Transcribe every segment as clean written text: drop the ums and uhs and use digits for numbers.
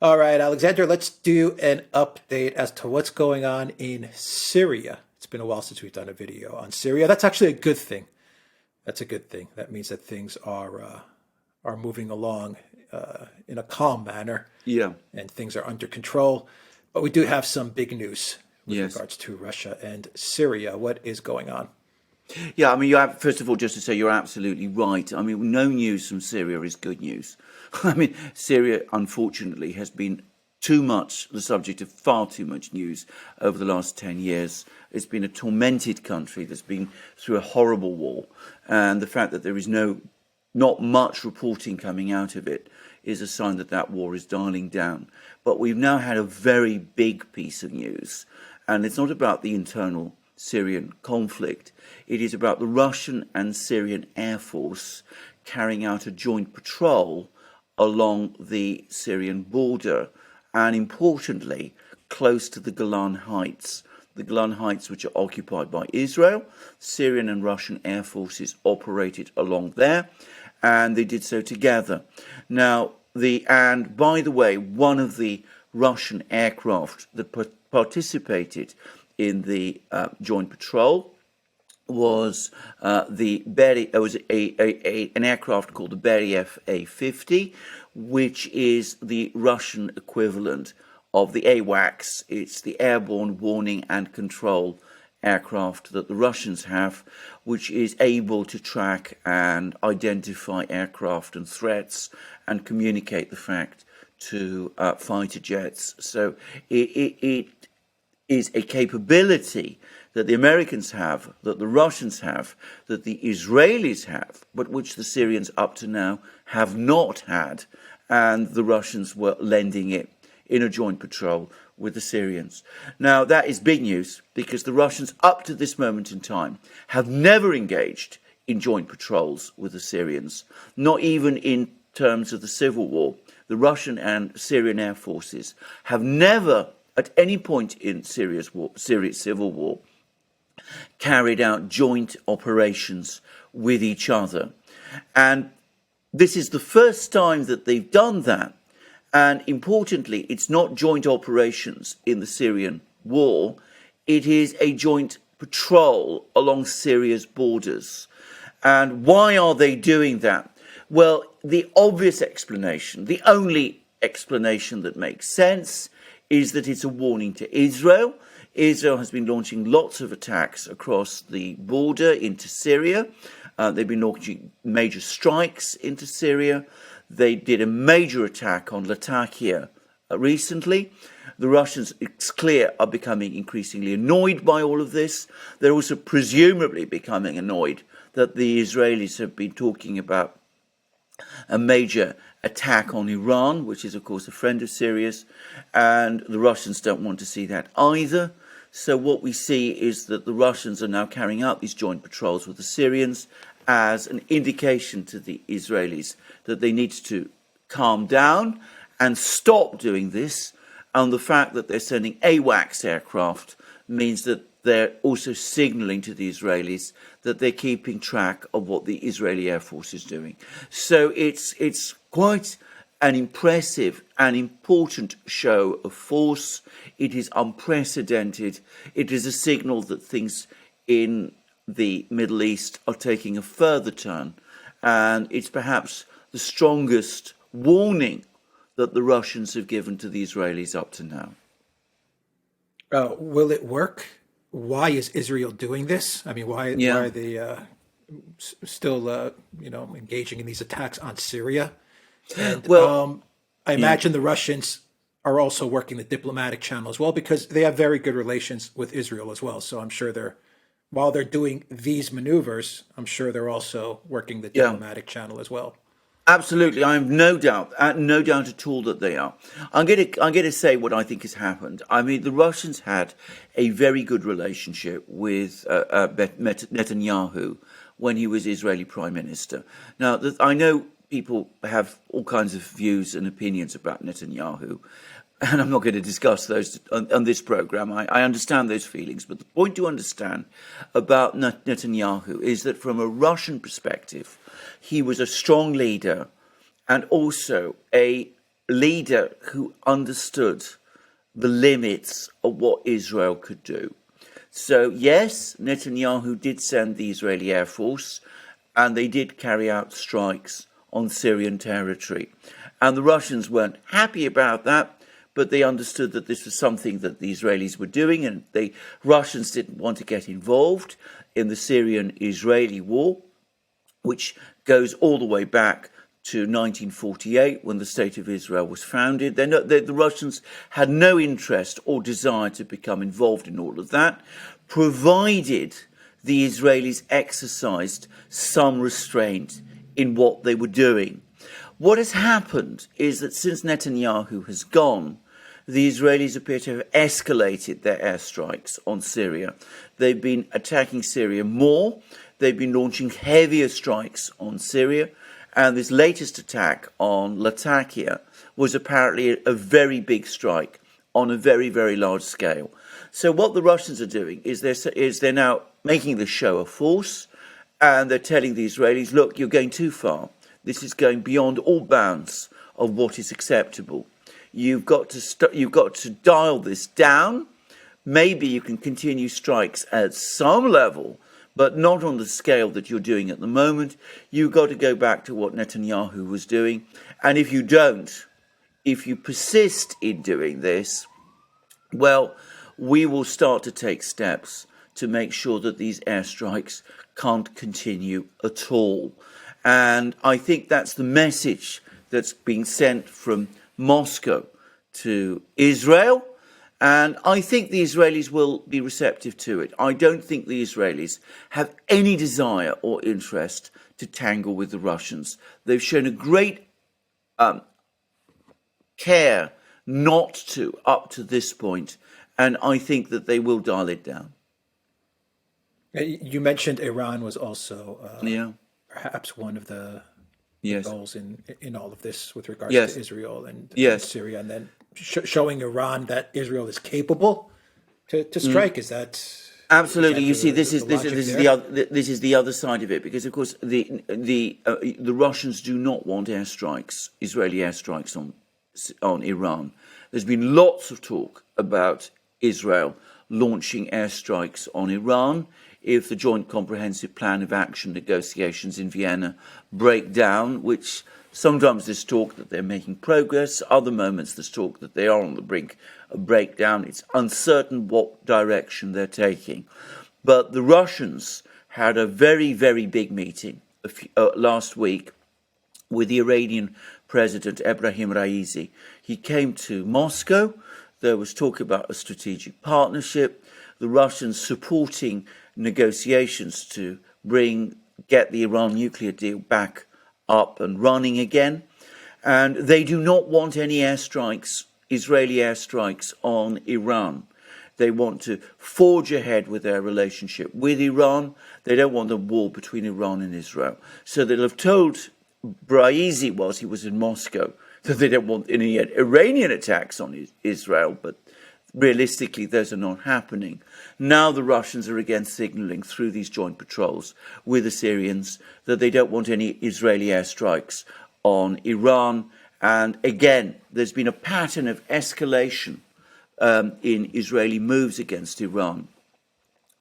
All right, Alexander, let's do an update as to what's going on in Syria. It's been a while since we've done a video on Syria. That's actually a good thing. That's a good thing. That means that things are moving along in a calm manner Yeah. and things are under control. But we do have some big news with Yes. regards to Russia and Syria. What is going on? Yeah, I mean, first of all, just to say you're absolutely right. I mean, no news from Syria is good news. I mean, Syria, unfortunately, has been too much the subject of far too much news over the last 10 years. It's been a tormented country that's been through a horrible war. And the fact that there is not much reporting coming out of it is a sign that that war is dialing down. But we've now had a very big piece of news. And it's not about the internal Syrian conflict. It is about the Russian and Syrian Air Force carrying out a joint patrol along the Syrian border and, importantly, close to the Golan Heights. The Golan Heights, which are occupied by Israel. Syrian and Russian Air Forces operated along there, and they did so together. Now, and by the way, one of the Russian aircraft that participated in the joint patrol was an aircraft called the Beriev A-50, which is the Russian equivalent of the AWACS. It's the Airborne Warning and Control aircraft that the Russians have, which is able to track and identify aircraft and threats and communicate the fact to fighter jets. So it is a capability that the Americans have, that the Russians have, that the Israelis have, but which the Syrians up to now have not had. And the Russians were lending it in a joint patrol with the Syrians. Now, that is big news because the Russians up to this moment in time have never engaged in joint patrols with the Syrians, not even in terms of the civil war. The Russian and Syrian air forces have never at any point in Syria's civil war, carried out joint operations with each other. And this is the first time that they've done that. And importantly, it's not joint operations in the Syrian war. It is a joint patrol along Syria's borders. And why are they doing that? Well, the obvious explanation, the only explanation that makes sense, is that it's a warning to Israel. Israel has been launching lots of attacks across the border into Syria. They've been launching major strikes into Syria. They did a major attack on Latakia recently. The Russians, it's clear, are becoming increasingly annoyed by all of this. They're also presumably becoming annoyed that the Israelis have been talking about a major attack on Iran, which is, of course, a friend of Syria's, and the Russians don't want to see that either. So what we see is that the Russians are now carrying out these joint patrols with the Syrians as an indication to the Israelis that they need to calm down and stop doing this. And the fact that they're sending AWACS aircraft means that they're also signaling to the Israelis that they're keeping track of what the Israeli Air Force is doing. So it's quite an impressive and important show of force. It is unprecedented. It is a signal that things in the Middle East are taking a further turn. And it's perhaps the strongest warning that the Russians have given to the Israelis up to now. Will it work? Why is Israel doing this? I mean, why are they still engaging in these attacks on Syria? And I imagine the Russians are also working the diplomatic channel as well because they have very good relations with Israel as well. So I'm sure while they're doing these maneuvers, I'm sure they're also working the diplomatic channel as well. Absolutely, I have no doubt at all that they are. I'm going to say what I think has happened. I mean, the Russians had a very good relationship with Netanyahu when he was Israeli Prime Minister. Now, I know people have all kinds of views and opinions about Netanyahu, and I'm not going to discuss those on this program. I understand those feelings, but the point to understand about Netanyahu is that from a Russian perspective, he was a strong leader and also a leader who understood the limits of what Israel could do. So yes, Netanyahu did send the Israeli Air Force, and they did carry out strikes on Syrian territory. And the Russians weren't happy about that, but they understood that this was something that the Israelis were doing, and the Russians didn't want to get involved in the Syrian-Israeli war, which goes all the way back to 1948, when the State of Israel was founded. The Russians had no interest or desire to become involved in all of that, provided the Israelis exercised some restraint in what they were doing. What has happened is that since Netanyahu has gone, the Israelis appear to have escalated their airstrikes on Syria. They've been attacking Syria more. They've been launching heavier strikes on Syria. And this latest attack on Latakia was apparently a very big strike on a very, very large scale. So what the Russians are doing is they're now making the show of force, and they're telling the Israelis, look, you're going too far. This is going beyond all bounds of what is acceptable. You've got to dial this down. Maybe you can continue strikes at some level, but not on the scale that you're doing at the moment. You've got to go back to what Netanyahu was doing. And if you don't, if you persist in doing this, well, we will start to take steps to make sure that these airstrikes can't continue at all. And I think that's the message that's being sent from Moscow to Israel. And I think the Israelis will be receptive to it. I don't think the Israelis have any desire or interest to tangle with the Russians. They've shown a great care not to up to this point, and I think that they will dial it down. You mentioned Iran was also perhaps one of the Yes. goals in all of this with regards Yes. to Israel and Yes. Syria, and then showing Iran that Israel is capable to strike. Is that Absolutely? You see, this this is the other side of it, because of course the Russians do not want airstrikes, Israeli airstrikes on Iran. There's been lots of talk about Israel launching airstrikes on Iran if the Joint Comprehensive Plan of Action negotiations in Vienna break down, which sometimes there's talk that they're making progress, other moments there's talk that they are on the brink of breakdown. It's uncertain what direction they're taking. But the Russians had a very, very big meeting last week with the Iranian President Ebrahim Raisi. He came to Moscow. There was talk about a strategic partnership, the Russians supporting negotiations to get the Iran nuclear deal back up and running again. And they do not want any airstrikes, Israeli airstrikes on Iran. They want to forge ahead with their relationship with Iran. They don't want a war between Iran and Israel. So they'll have told Raisi, whilst he was in Moscow, that they don't want any Iranian attacks on Israel, but realistically those are not happening. Now the Russians are again signalling through these joint patrols with the Syrians that they don't want any Israeli airstrikes on Iran. And again, there's been a pattern of escalation in Israeli moves against Iran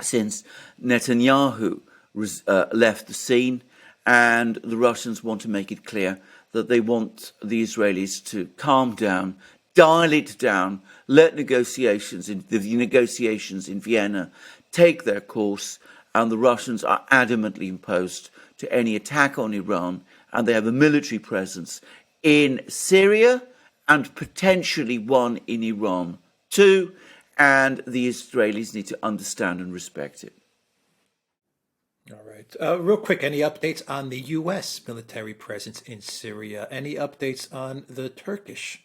since Netanyahu left the scene, and the Russians want to make it clear that they want the Israelis to calm down, dial it down, let the negotiations in Vienna take their course, and the Russians are adamantly opposed to any attack on Iran, and they have a military presence in Syria and potentially one in Iran too, and the Israelis need to understand and respect it. All right. Real quick, any updates on the U.S. military presence in Syria? Any updates on the Turkish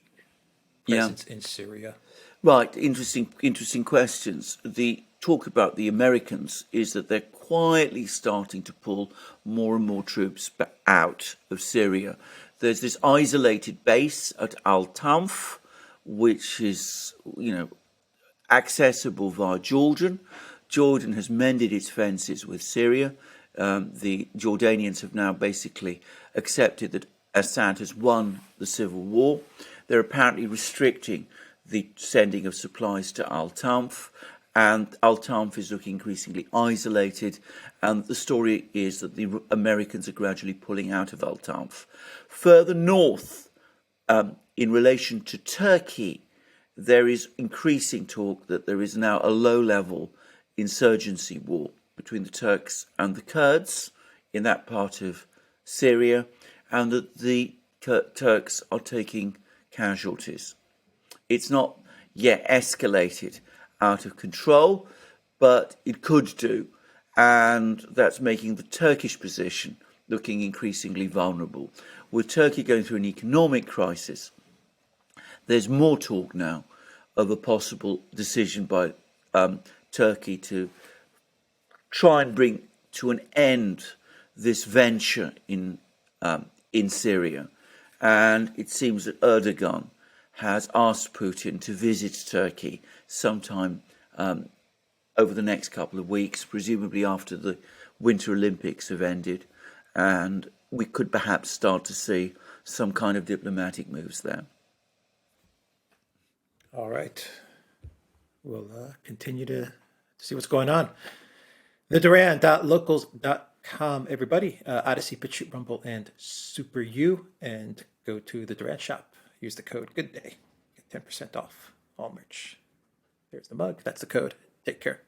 presence in Syria? Right. Interesting questions. The talk about the Americans is that they're quietly starting to pull more and more troops out of Syria. There's this isolated base at Al-Tanf, which is, accessible via Jordan. Jordan has mended its fences with Syria. The Jordanians have now basically accepted that Assad has won the civil war. they're apparently restricting the sending of supplies to Al-Tanf, and Al-Tanf is looking increasingly isolated, and the story is that the Americans are gradually pulling out of Al-Tanf. Further north, in relation to Turkey, there is increasing talk that there is now a low-level insurgency war between the Turks and the Kurds in that part of Syria, and that the Turks are taking casualties. It's not yet escalated out of control, but it could do, and that's making the Turkish position looking increasingly vulnerable. With Turkey going through an economic crisis, there's more talk now of a possible decision by Turkey to try and bring to an end this venture in Syria. And it seems that Erdogan has asked Putin to visit Turkey sometime over the next couple of weeks, presumably after the Winter Olympics have ended, and we could perhaps start to see some kind of diplomatic moves there. All right. We'll continue to see what's going on. The Duran.locals.com, everybody. Odyssey, BitChute, Rumble, and Super U. And go to the Duran shop. Use the code GOODDAY. Get 10% off all merch. There's the mug. That's the code. Take care.